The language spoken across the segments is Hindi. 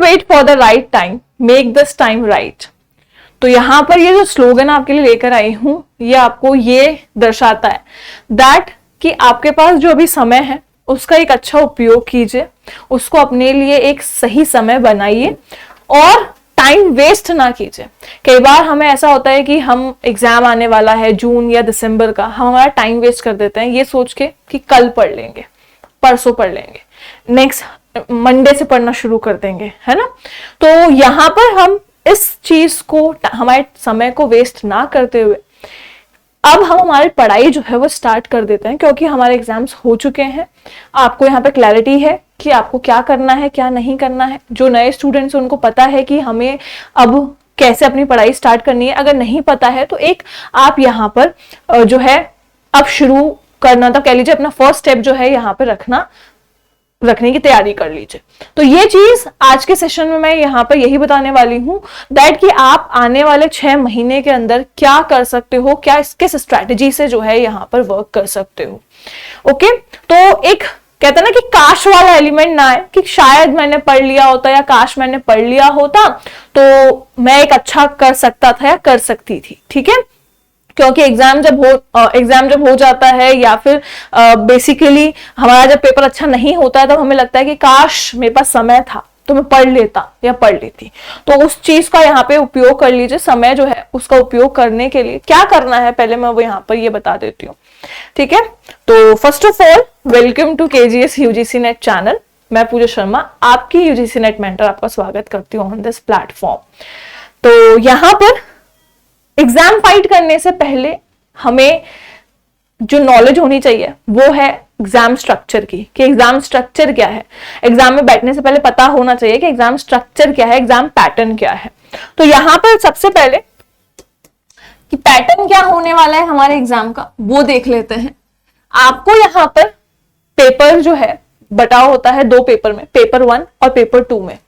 Wait for the right time, make this time right. तो यहां पर ये जो स्लोगन आपके लिए लेकर आई हूं, ये आपको ये दर्शाता है दैट कि आपके पास जो अभी समय है उसका एक अच्छा उपयोग कीजिए, उसको अपने लिए एक सही समय बनाइए और टाइम वेस्ट ना कीजिए। कई बार हमें ऐसा होता है कि हम एग्जाम आने वाला है जून या दिसंबर का, हम हमारा टाइम वेस्ट कर देते हैं ये सोच के कि कल पढ़ लेंगे, परसों पढ़ लेंगे, नेक्स्ट मंडे से पढ़ना शुरू कर देंगे, है ना। तो यहां पर हम इस चीज को, हमारे समय को वेस्ट ना करते हुए अब हम हमारी पढ़ाई जो है वो स्टार्ट कर देते हैं, क्योंकि हमारे एग्जाम्स हो चुके हैं। आपको यहाँ पे क्लैरिटी है कि आपको क्या करना है क्या नहीं करना है। जो नए स्टूडेंट्स हैं उनको पता है कि हमें अब कैसे अपनी पढ़ाई स्टार्ट करनी है। अगर नहीं पता है तो एक आप यहाँ पर जो है अब शुरू करना, तो कह लीजिए अपना फर्स्ट स्टेप जो है यहाँ पे रखने की तैयारी कर लीजिए। तो ये चीज आज के सेशन में मैं यहाँ पर यही बताने वाली हूँ दैट कि आप आने वाले 6 महीने के अंदर क्या कर सकते हो, क्या किस स्ट्रैटेजी से जो है यहाँ पर वर्क कर सकते हो। ओके, तो एक कहते हैं ना कि काश वाला एलिमेंट ना है कि शायद मैंने पढ़ लिया होता या काश मैंने पढ़ लिया होता तो मैं एक अच्छा कर सकता था या कर सकती थी। ठीक है, क्योंकि एग्जाम जब हो जाता है या फिर बेसिकली हमारा जब पेपर अच्छा नहीं होता है तब हमें लगता है कि काश मेरे पास समय था तो मैं पढ़ लेता या पढ़ लेती। तो उस चीज का यहाँ पे उपयोग कर लीजिए। समय जो है उसका उपयोग करने के लिए क्या करना है पहले मैं वो यहाँ पर ये बता देती हूँ। ठीक है, तो first of all welcome to KGS UGC net channel. मैं पूजा शर्मा आपकी UGC नेट मेंटर आपका स्वागत करती हूँ ऑन दिस प्लेटफॉर्म। तो यहाँ पर एग्जाम फाइट करने से पहले हमें जो नॉलेज होनी चाहिए वो है एग्जाम स्ट्रक्चर की, कि एग्जाम स्ट्रक्चर क्या है। एग्जाम में बैठने से पहले पता होना चाहिए कि एग्जाम स्ट्रक्चर क्या है, एग्जाम पैटर्न क्या है। तो यहां पर सबसे पहले कि पैटर्न क्या होने वाला है हमारे एग्जाम का वो देख लेते हैं। आपको यहां पर पेपर जो है बटाव होता है 2 पेपर में, पेपर 1 और पेपर 2 में।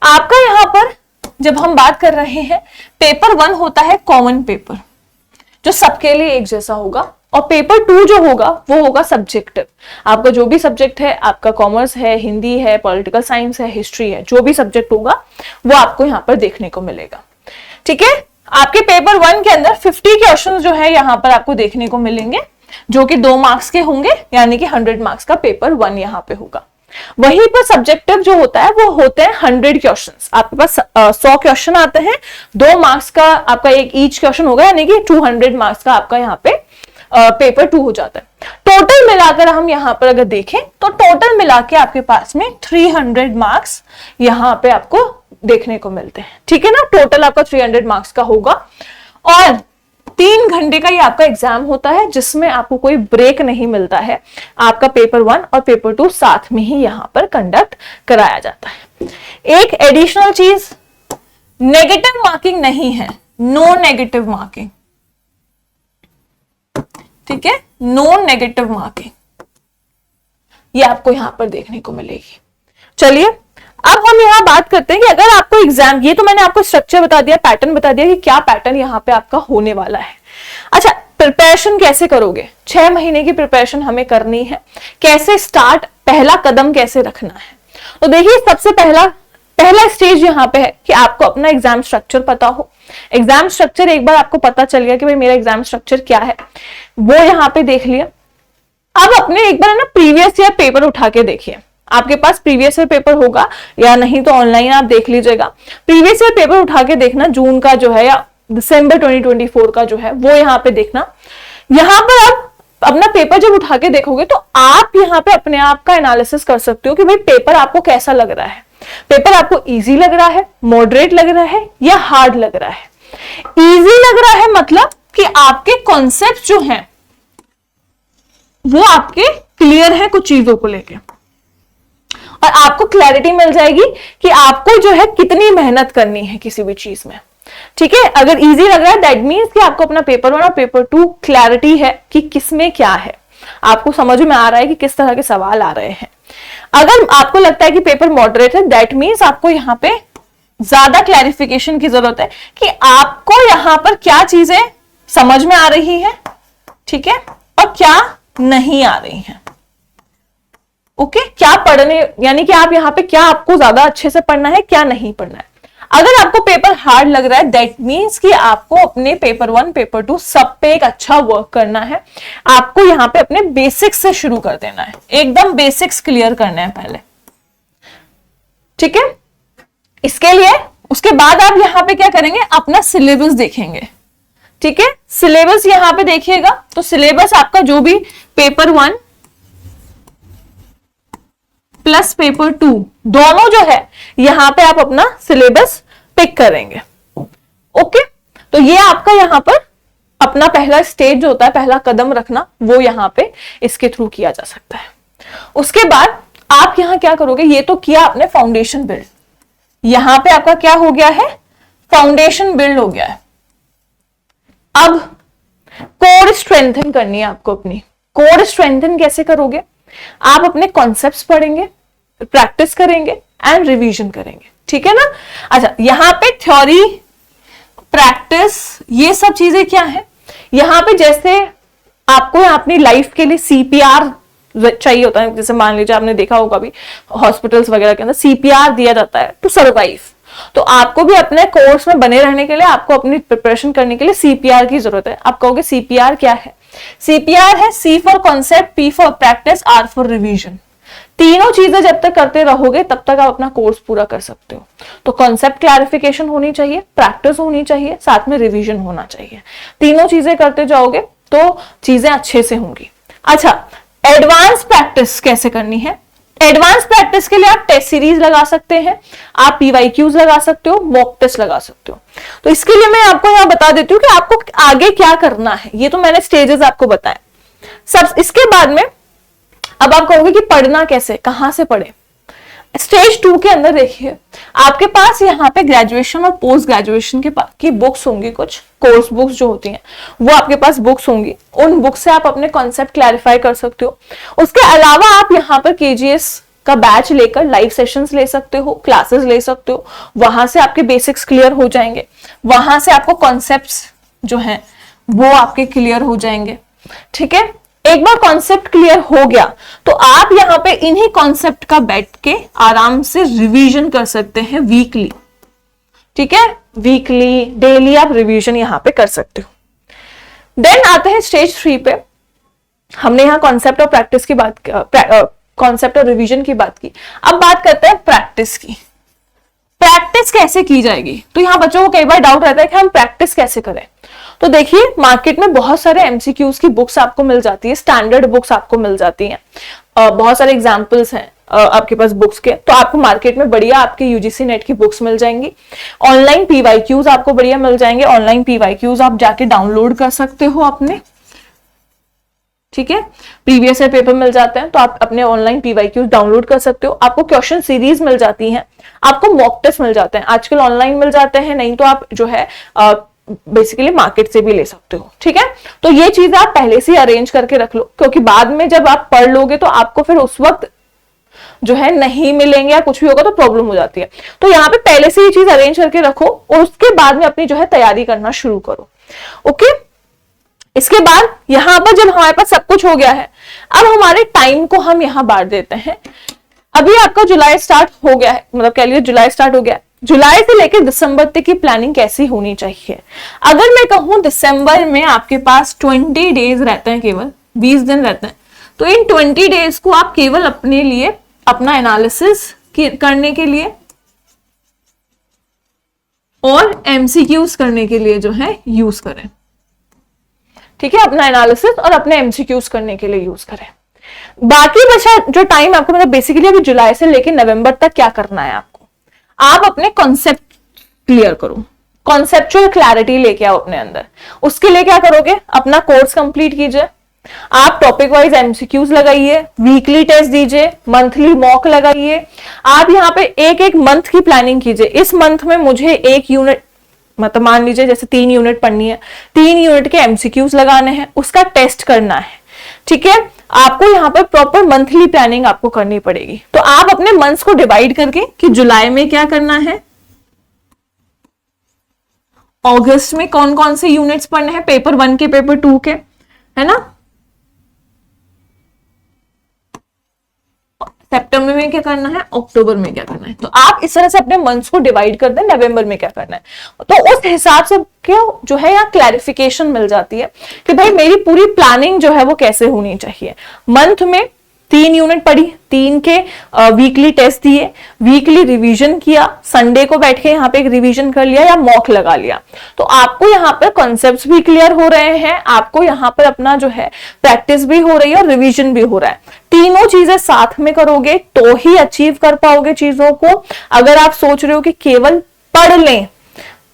आपका यहां पर जब हम बात कर रहे हैं पेपर 1 होता है कॉमन पेपर जो सबके लिए एक जैसा होगा, और पेपर 2 जो होगा वो होगा सब्जेक्टिव। आपका जो भी सब्जेक्ट है, आपका कॉमर्स है, हिंदी है, पॉलिटिकल साइंस है, हिस्ट्री है, जो भी सब्जेक्ट होगा वो आपको यहाँ पर देखने को मिलेगा। ठीक है, आपके पेपर 1 के अंदर 50 क्वेश्चन जो है यहाँ पर आपको देखने को मिलेंगे जो कि 2 मार्क्स के होंगे, यानी कि 100 मार्क्स का पेपर 1 यहाँ पे होगा। वहीं पर सब्जेक्टिव जो होता है वो होते हैं 100 क्वेश्चंस। आपके पास 100 क्वेश्चन आते हैं, 2 मार्क्स का आपका एक ईच क्वेश्चन होगा, यानी कि 200 मार्क्स का आपका यहाँ पे पेपर 2 हो जाता है। टोटल मिलाकर हम यहाँ पर अगर देखें तो टोटल मिला के आपके पास में 300 मार्क्स यहाँ पे आपको देखने को मिलते हैं। ठीक है ना, टोटल आपका 300 मार्क्स का होगा और 3 घंटे का ये आपका एग्जाम होता है जिसमें आपको कोई ब्रेक नहीं मिलता है। आपका पेपर 1 और पेपर 2 साथ में ही यहाँ पर कंडक्ट कराया जाता है। एक एडिशनल चीज, नेगेटिव मार्किंग नहीं है, नो नेगेटिव मार्किंग। ठीक है, नो नेगेटिव मार्किंग ये आपको यहां पर देखने को मिलेगी। चलिए अब हम यहाँ बात करते हैं कि अगर आपको एग्जाम, ये तो मैंने आपको स्ट्रक्चर बता दिया, पैटर्न बता दिया कि क्या पैटर्न यहाँ पे आपका होने वाला है। अच्छा, प्रिपरेशन कैसे करोगे? 6 महीने की प्रिपरेशन हमें करनी है। कैसे स्टार्ट, पहला कदम कैसे रखना है? तो देखिए सबसे पहला स्टेज यहाँ पे है कि आपको अपना एग्जाम स्ट्रक्चर पता हो। एग्जाम स्ट्रक्चर एक बार आपको पता चल गया कि भाई मेरा एग्जाम स्ट्रक्चर क्या है, वो यहाँ पे देख लिया। अब अपने एक बार ना प्रीवियस ईयर पेपर उठा के देखिए। आपके पास प्रीवियस ईयर पेपर होगा या नहीं तो ऑनलाइन आप देख लीजिएगा। प्रीवियस ईयर पेपर उठा के देखना, जून का जो है या दिसंबर 2024 का जो है वो यहाँ पे देखना। यहाँ पर आप अपना पेपर जब उठा के देखोगे तो आप यहाँ पे अपने आप का एनालिसिस कर सकते हो कि भाई पेपर आपको कैसा लग रहा है। पेपर आपको इजी लग रहा है, मॉडरेट लग रहा है या हार्ड लग रहा है? इजी लग रहा है मतलब कि आपके कॉन्सेप्ट जो हैं वो आपके क्लियर है कुछ चीजों को लेके, और आपको क्लैरिटी मिल जाएगी कि आपको जो है कितनी मेहनत करनी है किसी भी चीज में। ठीक है, अगर इजी लग रहा है दैट मीन्स कि आपको अपना पेपर 1 और पेपर 2 क्लैरिटी है कि किसमें क्या है, आपको समझ में आ रहा है कि किस तरह के सवाल आ रहे हैं। अगर आपको लगता है कि पेपर मॉडरेट है दैट मीन्स आपको यहाँ पे ज्यादा क्लैरिफिकेशन की जरूरत है कि आपको यहाँ पर क्या चीजें समझ में आ रही है, ठीक है, और क्या नहीं आ रही है। ओके क्या पढ़ने, यानी कि आप यहाँ पे क्या आपको ज्यादा अच्छे से पढ़ना है, क्या नहीं पढ़ना है। अगर आपको पेपर हार्ड लग रहा है, दैट मीन्स कि आपको अपने पेपर 1 पेपर 2 सब पे एक अच्छा वर्क करना है। आपको यहाँ पे अपने बेसिक्स से शुरू कर देना है, एकदम बेसिक्स क्लियर करने हैं पहले, ठीक है। इसके लिए उसके बाद आप यहाँ पे क्या करेंगे, अपना सिलेबस देखेंगे, ठीक है। सिलेबस यहाँ पे देखिएगा, तो सिलेबस आपका जो भी पेपर 1 प्लस पेपर 2 दोनों जो है यहां पे आप अपना सिलेबस पिक करेंगे, ओके। तो ये आपका यहां पर अपना पहला स्टेज जो होता है, पहला कदम रखना, वो यहां पे इसके थ्रू किया जा सकता है। उसके बाद आप यहां क्या करोगे, ये तो किया आपने फाउंडेशन बिल्ड, यहां पे आपका क्या हो गया है, फाउंडेशन बिल्ड हो गया है। अब कोर स्ट्रेंथन करनी है आपको अपनी। कोर स्ट्रेंथन कैसे करोगे, आप अपने कॉन्सेप्ट्स पढ़ेंगे, प्रैक्टिस करेंगे एंड रिवीजन करेंगे, ठीक है ना। अच्छा, यहां पे थ्योरी, प्रैक्टिस, ये सब चीजें क्या है, यहां पे जैसे आपको अपनी लाइफ के लिए सीपीआर चाहिए होता है, जैसे मान लीजिए आपने देखा होगा भी हॉस्पिटल्स वगैरह के अंदर सीपीआर दिया जाता है टू सर्वाइव। तो आपको भी अपने कोर्स में बने रहने के लिए, आपको अपनी प्रिपरेशन करने के लिए सीपीआर की जरूरत है। आप कहोगे सीपीआर क्या है, सीपीआर है C for concept, P for practice, R for revision. तीनों चीजें जब तक करते रहोगे तब तक आप अपना कोर्स पूरा कर सकते हो। तो कॉन्सेप्ट क्लैरिफिकेशन होनी चाहिए, प्रैक्टिस होनी चाहिए, साथ में रिवीजन होना चाहिए। तीनों चीजें करते जाओगे तो चीजें अच्छे से होंगी। अच्छा, एडवांस प्रैक्टिस कैसे करनी है, एडवांस प्रैक्टिस के लिए आप टेस्ट सीरीज लगा सकते हैं, आप पीवाईक्यूज लगा सकते हो, मॉक टेस्ट लगा सकते हो। तो इसके लिए मैं आपको यहां बता देती हूँ कि आपको आगे क्या करना है। ये तो मैंने स्टेजेस आपको बताए सब। इसके बाद में अब आप कहोगे कि पढ़ना कैसे, कहां से पढ़े। स्टेज 2 के अंदर देखिए, आपके पास यहाँ पे ग्रेजुएशन और पोस्ट ग्रेजुएशन की बुक्स होंगी, कुछ कोर्स बुक्स जो होती हैं वो आपके पास बुक्स होंगी। उन बुक्स से आप अपने कॉन्सेप्ट क्लैरिफाई कर सकते हो। उसके अलावा आप यहाँ पर केजीएस का बैच लेकर लाइव सेशंस ले सकते हो, क्लासेस ले सकते हो, वहां से आपके बेसिक्स क्लियर हो जाएंगे, वहां से आपको कॉन्सेप्ट्स जो हैं वो आपके क्लियर हो जाएंगे, ठीक है। एक बार कॉन्सेप्ट क्लियर हो गया तो आप यहां पे इन्हीं कॉन्सेप्ट का बैठ के आराम से रिवीजन कर सकते हैं वीकली, ठीक है। वीकली, डेली आप रिवीजन यहां पे कर सकते हो। देन आते हैं स्टेज 3 पे। हमने यहां कॉन्सेप्ट और प्रैक्टिस की बात, कॉन्सेप्ट और रिवीजन की बात की। अब बात करते हैं प्रैक्टिस की। प्रैक्टिस कैसे की जाएगी, तो यहां बच्चों को कई बार डाउट रहता है कि हम प्रैक्टिस कैसे करें। तो देखिए, मार्केट में बहुत सारे एमसीक्यूज की बुक्स आपको मिल जाती है, स्टैंडर्ड बुक्स आपको मिल जाती हैं, बहुत सारे एग्जांपल्स हैं आपके पास बुक्स के। तो आपको मार्केट में बढ़िया आपके यूजीसी नेट की बुक्स मिल जाएंगी। ऑनलाइन पीवाईक्यूज आपको बढ़िया मिल जाएंगे, ऑनलाइन पीवाईक्यूज आप जाके डाउनलोड कर सकते हो अपने, ठीक है। प्रीवियस ईयर पेपर मिल जाते हैं तो आप अपने ऑनलाइन पीवाईक्यूज डाउनलोड कर सकते हो। आपको क्वेश्चन सीरीज मिल जाती हैं, आपको मॉक टेस्ट मिल जाते हैं, आजकल ऑनलाइन मिल जाते हैं, नहीं तो आप जो है बेसिकली मार्केट से भी ले सकते हो, ठीक है। तो ये चीजें आप पहले से अरेंज करके रख लो, क्योंकि बाद में जब आप पढ़ लोगे तो आपको फिर उस वक्त जो है नहीं मिलेंगे या कुछ भी होगा तो प्रॉब्लम हो जाती है। तो यहाँ पे पहले से ये चीज अरेंज करके रखो और उसके बाद में अपनी जो है तैयारी करना शुरू करो, ओके। इसके बाद यहां पर जब हमारे पास सब कुछ हो गया है, अब हमारे टाइम को हम यहां बांट देते हैं। अभी आपका जुलाई स्टार्ट हो गया है, मतलब कह लीजिए जुलाई स्टार्ट हो गया है। जुलाई से लेकर दिसंबर तक की प्लानिंग कैसी होनी चाहिए। अगर मैं कहूं दिसंबर में आपके पास 20 डेज रहते हैं, केवल 20 दिन रहते हैं, तो इन 20 डेज को आप केवल अपने लिए, अपना एनालिसिस करने के लिए और एमसीक्यूज करने के लिए जो है यूज करें, ठीक है। अपना एनालिसिस और अपने एमसीक्यूज करने के लिए यूज करें। बाकी बचा जो टाइम आपको, मतलब बेसिकली अभी जुलाई से लेकर नवंबर तक क्या करना है आपको, आप अपने कॉन्सेप्ट क्लियर करो, कॉन्सेप्चुअल क्लैरिटी लेके आओ अपने अंदर। उसके लिए क्या करोगे, अपना कोर्स कंप्लीट कीजिए, आप टॉपिक वाइज एमसीक्यूज लगाइए, वीकली टेस्ट दीजिए, मंथली मॉक लगाइए। आप यहाँ पे एक एक मंथ की प्लानिंग कीजिए। इस मंथ में मुझे 1 यूनिट, मतलब मान लीजिए जैसे 3 यूनिट पढ़नी है, 3 यूनिट के एमसीक्यूज लगाने हैं, उसका टेस्ट करना है, ठीक है। आपको यहाँ पर प्रॉपर मंथली प्लानिंग आपको करनी पड़ेगी। तो आप अपने मंथ्स को डिवाइड करके कि जुलाई में क्या करना है, अगस्त में कौन कौन से यूनिट्स पढ़ने हैं, पेपर 1 के, पेपर 2 के, है ना। सितंबर में क्या करना है, अक्टूबर में क्या करना है। तो आप इस तरह से अपने मंथ्स को डिवाइड कर दें, नवंबर में क्या करना है। तो उस हिसाब से क्यों जो है यहाँ क्लैरिफिकेशन मिल जाती है कि भाई मेरी पूरी प्लानिंग जो है वो कैसे होनी चाहिए। मंथ में 3 यूनिट पढ़ी, 3 के वीकली टेस्ट दिए, वीकली रिवीजन किया, संडे को बैठ के यहाँ पे एक रिवीजन कर लिया या मॉक लगा लिया। तो आपको यहाँ पर कॉन्सेप्ट्स भी क्लियर हो रहे हैं, आपको यहाँ पर अपना जो है प्रैक्टिस भी हो रही है और रिवीजन भी हो रहा है। तीनों चीजें साथ में करोगे तो ही अचीव कर पाओगे चीजों को। अगर आप सोच रहे हो कि केवल पढ़ लें,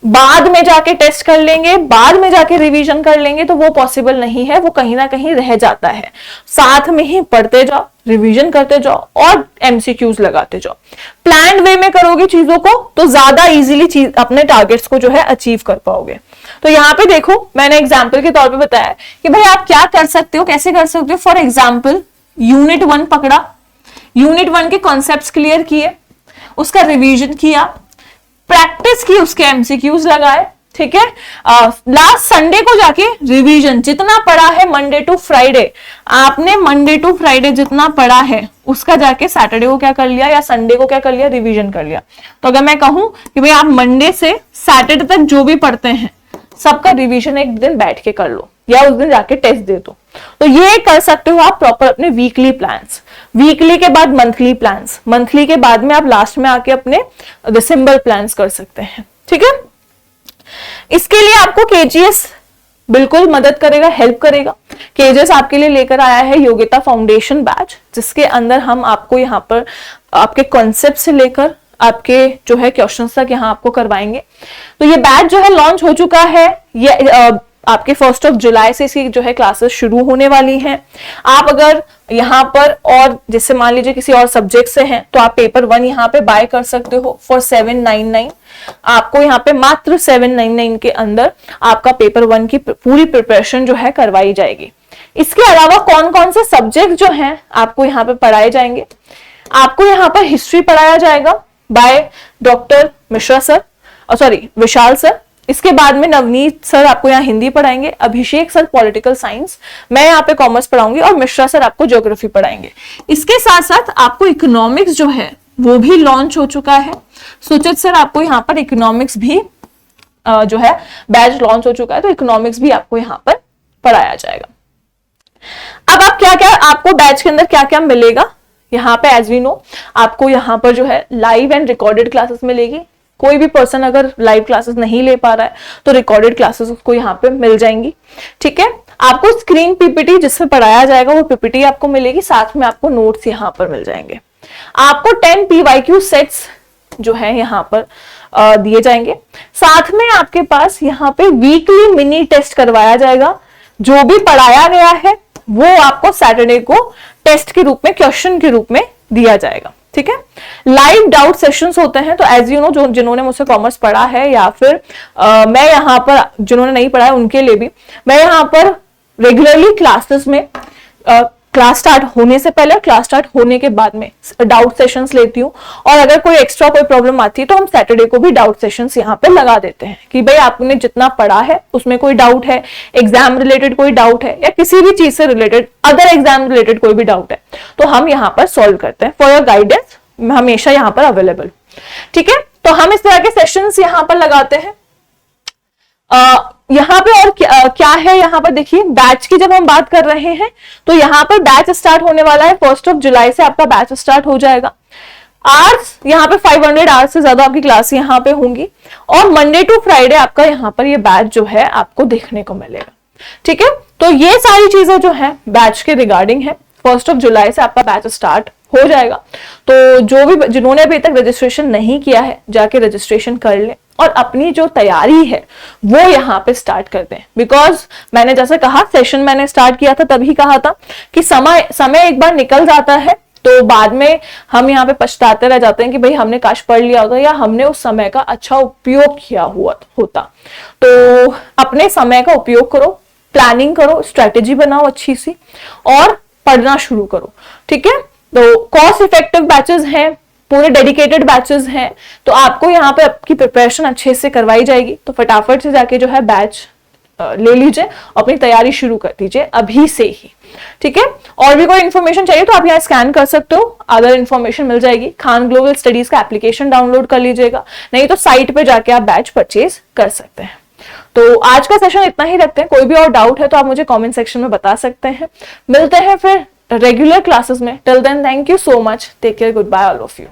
बाद में जाके टेस्ट कर लेंगे, बाद में जाके रिवीजन कर लेंगे, तो वो पॉसिबल नहीं है, वो कहीं ना कहीं रह जाता है। साथ में ही पढ़ते जाओ, रिवीजन करते जाओ और एमसीक्यूज लगाते जाओ। प्लान्ड वे में करोगे चीजों को तो ज्यादा इजीली अपने टारगेट्स को जो है अचीव कर पाओगे। तो यहाँ पे देखो, मैंने एग्जाम्पल के तौर पे बताया कि भाई आप क्या कर सकते हो, कैसे कर सकते हो। फॉर एग्जाम्पल यूनिट 1 पकड़ा, यूनिट 1 के कॉन्सेप्ट्स क्लियर किए, उसका रिवीजन किया, प्रैक्टिस की, उसके एमसीक्यूज लगाए, ठीक है। लास्ट संडे को जाके रिवीजन जितना पढ़ा है मंडे टू फ्राइडे, आपने मंडे टू फ्राइडे जितना पढ़ा है उसका जाके सैटरडे को क्या कर लिया या संडे को क्या कर लिया, रिवीजन कर लिया। तो अगर मैं कहूं कि भाई आप मंडे से सैटरडे तक जो भी पढ़ते हैं सबका रिवीजन एक दिन बैठ के कर लो या उस दिन जाके टेस्ट दे दो, तो ये कर सकते हो आप प्रॉपर अपने वीकली प्लान्स। वीकली के बाद मंथली प्लान्स, मंथली के बाद में आप लास्ट में आके अपने दिसंबर प्लान्स कर सकते हैं, ठीक है। इसके लिए आपको केजीएस बिल्कुल मदद करेगा, हेल्प करेगा। केजीएस आपके लिए लेकर आया है योग्यता फाउंडेशन बैच, जिसके अंदर हम आपको यहाँ पर आपके कॉन्सेप्ट से लेकर आपके जो है क्वेश्चंस तक यहाँ आपको करवाएंगे। तो ये बैच जो है लॉन्च हो चुका है, ये आपके 1 जुलाई से इसकी जो है क्लासेस शुरू होने वाली हैं। आप अगर यहाँ पर और जैसे मान लीजिए किसी और सब्जेक्ट से हैं तो आप पेपर 1 यहाँ पे बाय कर सकते हो फॉर 799। आपको यहाँ पे मात्र 799 के अंदर आपका पेपर 1 की पूरी प्रिपरेशन जो है करवाई जाएगी। इसके अलावा कौन कौन से सब्जेक्ट जो हैं आपको यहाँ पे पढ़ाए जाएंगे। आपको यहाँ पर हिस्ट्री पढ़ाया जाएगा by doctor Mishra sir, sorry Vishal sir. इसके बाद में नवनीत सर आपको यहाँ हिंदी पढ़ाएंगे, अभिषेक सर पॉलिटिकल साइंस, मैं यहाँ पे कॉमर्स पढ़ाऊंगी और मिश्रा सर आपको ज्योग्राफी पढ़ाएंगे। इसके साथ साथ आपको इकोनॉमिक्स जो है वो भी लॉन्च हो चुका है। सुचित सर आपको यहाँ पर इकोनॉमिक्स भी जो है बैच लॉन्च हो चुका है, तो इकोनॉमिक्स भी आपको यहाँ पर पढ़ाया जाएगा। अब आप क्या क्या आपको बैच के अंदर क्या क्या मिलेगा यहाँ पे, एज वी नो आपको यहाँ पर जो है लाइव एंड रिकॉर्डेड क्लासेस मिलेगी। कोई भी पर्सन अगर लाइव क्लासेस नहीं ले पा रहा है तो रिकॉर्डेड क्लासेस उसको यहाँ पे मिल जाएंगी, ठीक है। आपको स्क्रीन पीपीटी जिसमें पढ़ाया जाएगा वो पीपीटी आपको मिलेगी, साथ में आपको नोट्स यहाँ पर मिल जाएंगे। आपको 10 PYQ सेट्स जो है यहाँ पर दिए जाएंगे। साथ में आपके पास यहाँ पे वीकली मिनी टेस्ट करवाया जाएगा। जो भी पढ़ाया गया है वो आपको सैटरडे को टेस्ट के रूप में, क्वेश्चन के रूप में दिया जाएगा, ठीक है। लाइव डाउट सेशंस होते हैं, तो एज यू नो जो जिन्होंने मुझसे कॉमर्स पढ़ा है या फिर मैं यहाँ पर जिन्होंने नहीं पढ़ा है उनके लिए भी मैं यहाँ पर रेगुलरली क्लासेस में क्लास स्टार्ट होने से पहले, क्लास स्टार्ट होने के बाद में डाउट सेशंस लेती हूँ। और अगर कोई एक्स्ट्रा कोई प्रॉब्लम आती है तो हम सैटरडे को भी डाउट सेशंस यहाँ पे लगा देते हैं कि भाई आपने जितना पढ़ा है उसमें कोई डाउट है, एग्जाम रिलेटेड कोई डाउट है या किसी भी चीज से रिलेटेड, अदर एग्जाम रिलेटेड कोई भी डाउट है तो हम यहाँ पर सॉल्व करते हैं। फॉर योर गाइडेंस हमेशा यहाँ पर अवेलेबल, ठीक है। तो हम इस तरह के सेशंस यहाँ पर लगाते हैं। यहाँ पे और क्या है, यहाँ पर देखिए बैच की जब हम बात कर रहे हैं तो यहाँ पर बैच स्टार्ट होने वाला है 1 जुलाई से आपका बैच स्टार्ट हो जाएगा। आवर्स यहाँ पे 500 आवर्स से ज्यादा आपकी क्लास यहाँ पे होंगी और मंडे टू फ्राइडे आपका यहाँ पर ये बैच जो है आपको देखने को मिलेगा, ठीक है। तो ये सारी चीजें जो है बैच के रिगार्डिंग है। 1 जुलाई से आपका बैच स्टार्ट हो जाएगा। तो जो भी जिन्होंने अभी तक रजिस्ट्रेशन नहीं किया है जाके रजिस्ट्रेशन कर लें और अपनी जो तैयारी है वो यहाँ पे स्टार्ट कर दें। बिकॉज मैंने जैसे कहा, सेशन मैंने स्टार्ट किया था तभी कहा था कि समय एक बार निकल जाता है तो बाद में हम यहाँ पे पछताते रह जाते हैं कि भाई हमने काश पढ़ लिया होता या हमने उस समय का अच्छा उपयोग किया हुआ होता। तो अपने समय का उपयोग करो, प्लानिंग करो, स्ट्रेटेजी बनाओ अच्छी सी और पढ़ना शुरू करो, ठीक है। तो कॉस्ट इफेक्टिव बैचेस हैं, पूरे डेडिकेटेड बैचेस हैं, तो आपको यहाँ पे आपकी प्रिपरेशन अच्छे से करवाई जाएगी। तो फटाफट से जाके जो है बैच ले लीजिए, अपनी तैयारी शुरू कर दीजिए अभी से ही, ठीक है। और भी कोई इन्फॉर्मेशन चाहिए तो आप यहाँ स्कैन कर सकते हो, अदर इन्फॉर्मेशन मिल जाएगी। खान ग्लोबल स्टडीज का एप्लीकेशन डाउनलोड कर लीजिएगा, नहीं तो साइट पे जाके आप बैच परचेज कर सकते हैं। तो आज का सेशन इतना ही रखते हैं, कोई भी और डाउट है तो आप मुझे कमेंट सेक्शन में बता सकते हैं। मिलते हैं फिर रेगुलर क्लासेस में। Till then thank you so much, take care, good bye all of you.